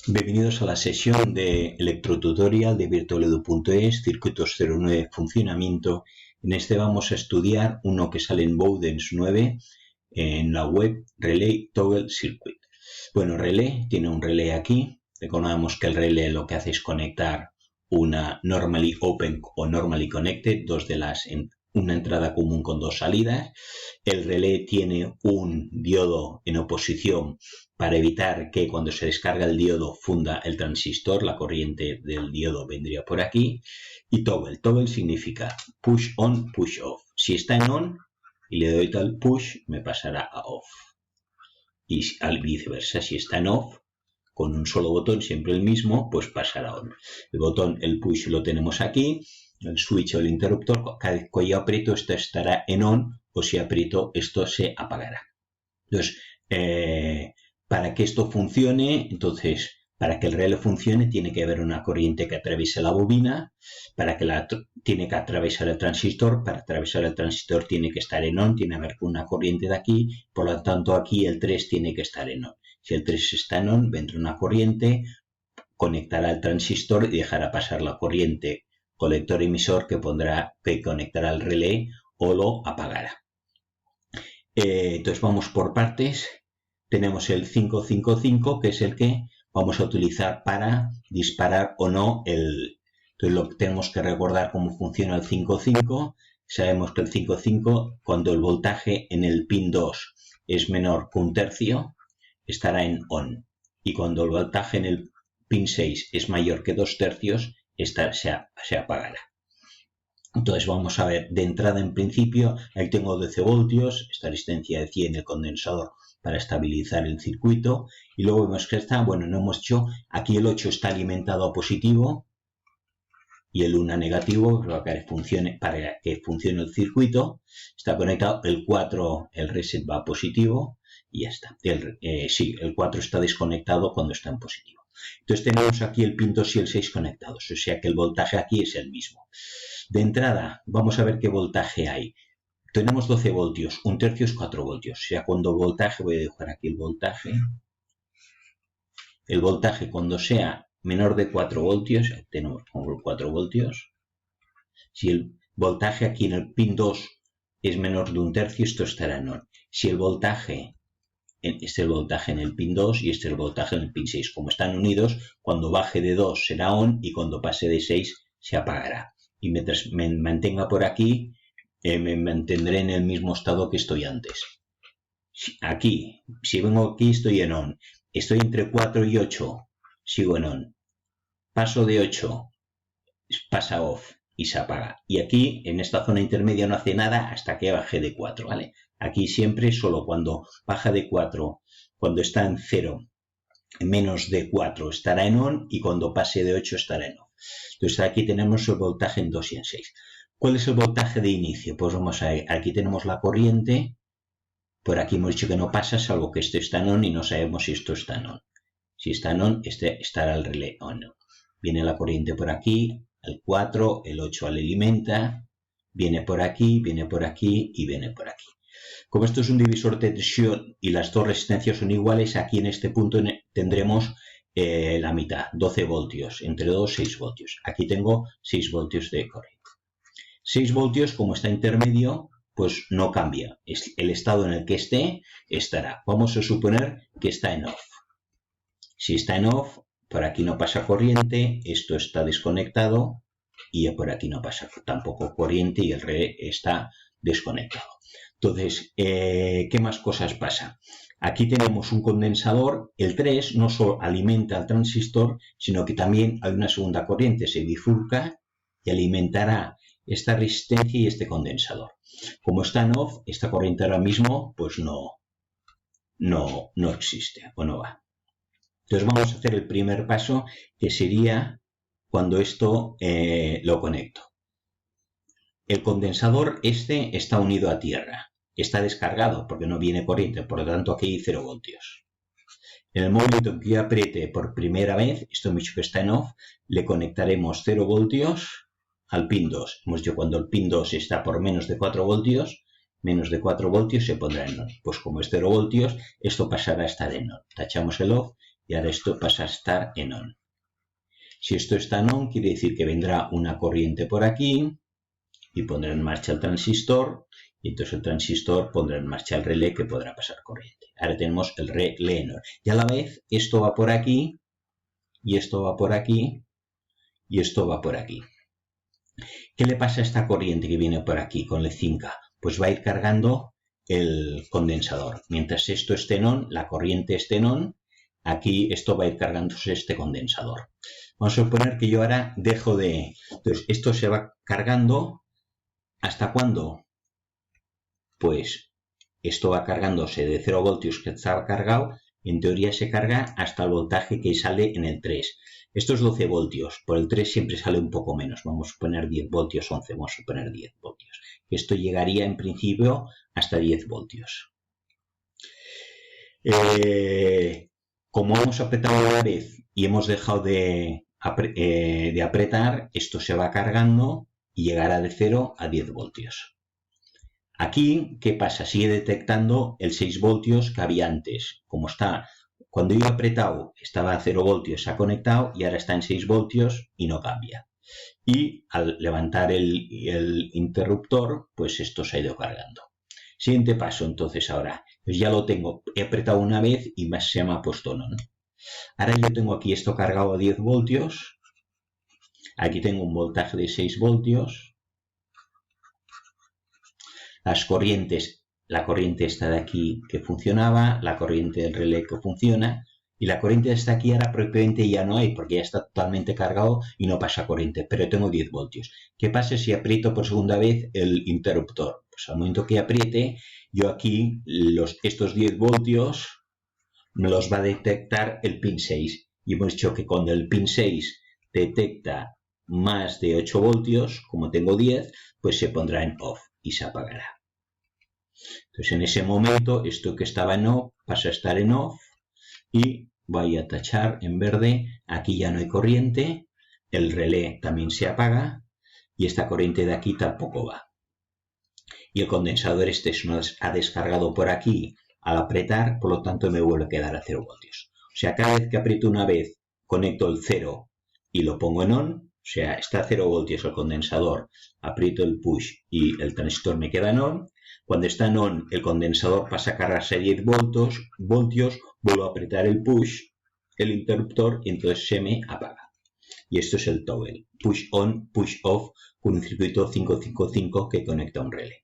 Bienvenidos a la sesión de electrotutorial de virtualedu.es, circuitos 09, funcionamiento. En este vamos a estudiar uno que sale en Bowden's 9 en la web Relay Toggle Circuit. Bueno, relé, tiene un relé aquí. Recordamos que el relé lo que hace es conectar una normally open o normally connected, una entrada común con dos salidas. El relé tiene un diodo en oposición para evitar que cuando se descarga el diodo funda el transistor, la corriente del diodo vendría por aquí. Y toggle, toggle significa push on, push off. Si está en on y le doy tal push, me pasará a off. Y al viceversa, si está en off, con un solo botón, siempre el mismo, pues pasará on. El botón, el push lo tenemos aquí, el switch o el interruptor, cada vez que yo aprieto esto estará en on, o si aprieto esto se apagará. Entonces, para que esto funcione, para que el relé funcione, tiene que haber una corriente que atraviese la bobina, tiene que atravesar el transistor, para atravesar el transistor tiene que estar en on, tiene que haber una corriente de aquí, por lo tanto aquí el 3 tiene que estar en on. Si el 3 está en on, vendrá una corriente, conectará el transistor y dejará pasar la corriente colector-emisor que conectará al relé o lo apagará. Entonces vamos por partes. Tenemos el 555, que es el que vamos a utilizar para disparar o no Entonces lo que tenemos que recordar cómo funciona el 5.5. Sabemos que el 5.5, cuando el voltaje en el pin 2 es menor que un tercio, estará en on. Y cuando el voltaje en el pin 6 es mayor que 2 tercios, se apagará. Entonces vamos a ver, de entrada en principio, ahí tengo 12 voltios, esta resistencia de 100 en el condensador para estabilizar el circuito. Y luego vemos que no hemos hecho, aquí el 8 está alimentado a positivo y el 1 a negativo para que funcione el circuito. Está conectado, el 4, el reset va a positivo y ya está. El 4 está desconectado cuando está en positivo. Entonces tenemos aquí el pin 2 y el 6 conectados, o sea que el voltaje aquí es el mismo. De entrada, vamos a ver qué voltaje hay. Tenemos 12 voltios, un tercio es 4 voltios. O sea, cuando el voltaje, voy a dibujar aquí el voltaje cuando sea menor de 4 voltios, tenemos como 4 voltios. Si el voltaje aquí en el pin 2 es menor de un tercio, esto estará en on. Si el voltaje, este es el voltaje en el pin 2 y este es el voltaje en el pin 6. Como están unidos, cuando baje de 2 será on y cuando pase de 6 se apagará. Y mientras me mantenga por aquí, me mantendré en el mismo estado que estoy antes. Si vengo aquí, estoy en on. Estoy entre 4 y 8, sigo en on. Paso de 8, pasa off y se apaga. Y aquí, en esta zona intermedia, no hace nada hasta que baje de 4, ¿vale? Aquí siempre solo cuando baja de 4, cuando está en 0, menos de 4 estará en on y cuando pase de 8 estará en off. Entonces aquí tenemos el voltaje en 2 y en 6. ¿Cuál es el voltaje de inicio? Pues vamos a ver, aquí tenemos la corriente, por aquí hemos dicho que no pasa salvo que esto está en on y no sabemos si esto está en on. Si está en on, estará el relé on. Viene la corriente por aquí, el 4, el 8 le alimenta, viene por aquí y viene por aquí. Como esto es un divisor de tensión y las dos resistencias son iguales, aquí en este punto tendremos la mitad, 12 voltios, entre 2 y 6 voltios. Aquí tengo 6 voltios de corriente. 6 voltios, como está intermedio, pues no cambia. El estado en el que estará. Vamos a suponer que está en off. Si está en off, por aquí no pasa corriente, esto está desconectado y por aquí no pasa tampoco corriente y el relé está desconectado. Entonces, ¿qué más cosas pasa? Aquí tenemos un condensador, el 3 no solo alimenta al transistor, sino que también hay una segunda corriente, se bifurca y alimentará esta resistencia y este condensador. Como está en off, esta corriente ahora mismo pues no existe o no va. Entonces vamos a hacer el primer paso, que sería cuando esto lo conecto. El condensador está unido a tierra. Está descargado porque no viene corriente, por lo tanto aquí hay 0 voltios. En el momento en que yo apriete por primera vez, esto hemos dicho que está en off, le conectaremos 0 voltios al pin 2. Hemos dicho cuando el pin 2 está por menos de 4 voltios se pondrá en on. Pues como es 0 voltios, esto pasará a estar en on. Tachamos el off y ahora esto pasa a estar en on. Si esto está en on, quiere decir que vendrá una corriente por aquí y pondrá en marcha el transistor, y entonces el transistor pondrá en marcha el relé que podrá pasar corriente. Ahora tenemos el relé en on. Y a la vez esto va por aquí, y esto va por aquí, y esto va por aquí. ¿Qué le pasa a esta corriente que viene por aquí con el 5? Pues va a ir cargando el condensador. Mientras esto esté en on, la corriente esté en on, aquí esto va a ir cargándose este condensador. Vamos a suponer que yo ahora dejo de... Entonces, esto se va cargando. ¿Hasta cuándo? Pues esto va cargándose de 0 voltios que estaba cargado. En teoría se carga hasta el voltaje que sale en el 3. Esto es 12 voltios. Por el 3 siempre sale un poco menos. Vamos a poner 10 voltios, 11. Vamos a poner 10 voltios. Esto llegaría en principio hasta 10 voltios. Como hemos apretado una vez y hemos dejado de apretar, esto se va cargando y llegará de 0 a 10 voltios. Aquí, ¿qué pasa? Sigue detectando el 6 voltios que había antes. Como está, cuando yo he apretado estaba a 0 voltios, se ha conectado y ahora está en 6 voltios y no cambia. Y al levantar el interruptor, pues esto se ha ido cargando. Siguiente paso, entonces ahora, pues ya lo tengo, he apretado una vez y se me ha puesto on. Ahora yo tengo aquí esto cargado a 10 voltios. Aquí tengo un voltaje de 6 voltios. Las corrientes, la corriente esta de aquí que funcionaba, la corriente del relé que funciona, y la corriente de esta aquí ahora propiamente ya no hay, porque ya está totalmente cargado y no pasa corriente, pero tengo 10 voltios. ¿Qué pasa si aprieto por segunda vez el interruptor? Pues al momento que apriete, yo aquí estos 10 voltios me los va a detectar el pin 6. Y hemos dicho que cuando el pin 6 detecta más de 8 voltios, como tengo 10, pues se pondrá en off y se apagará. Entonces en ese momento esto que estaba en off pasa a estar en off y voy a tachar en verde. Aquí ya no hay corriente, el relé también se apaga y esta corriente de aquí tampoco va. Y el condensador este se nos ha descargado por aquí al apretar, por lo tanto me vuelve a quedar a 0 voltios. O sea, cada vez que aprieto una vez, conecto el 0 y lo pongo en on. O sea, está a 0 voltios el condensador, aprieto el push y el transistor me queda en on. Cuando está en on, el condensador pasa a cargarse a 10 voltios, vuelvo a apretar el push, el interruptor, y entonces se me apaga. Y esto es el toggle, push on, push off, con un circuito 555 que conecta a un relé.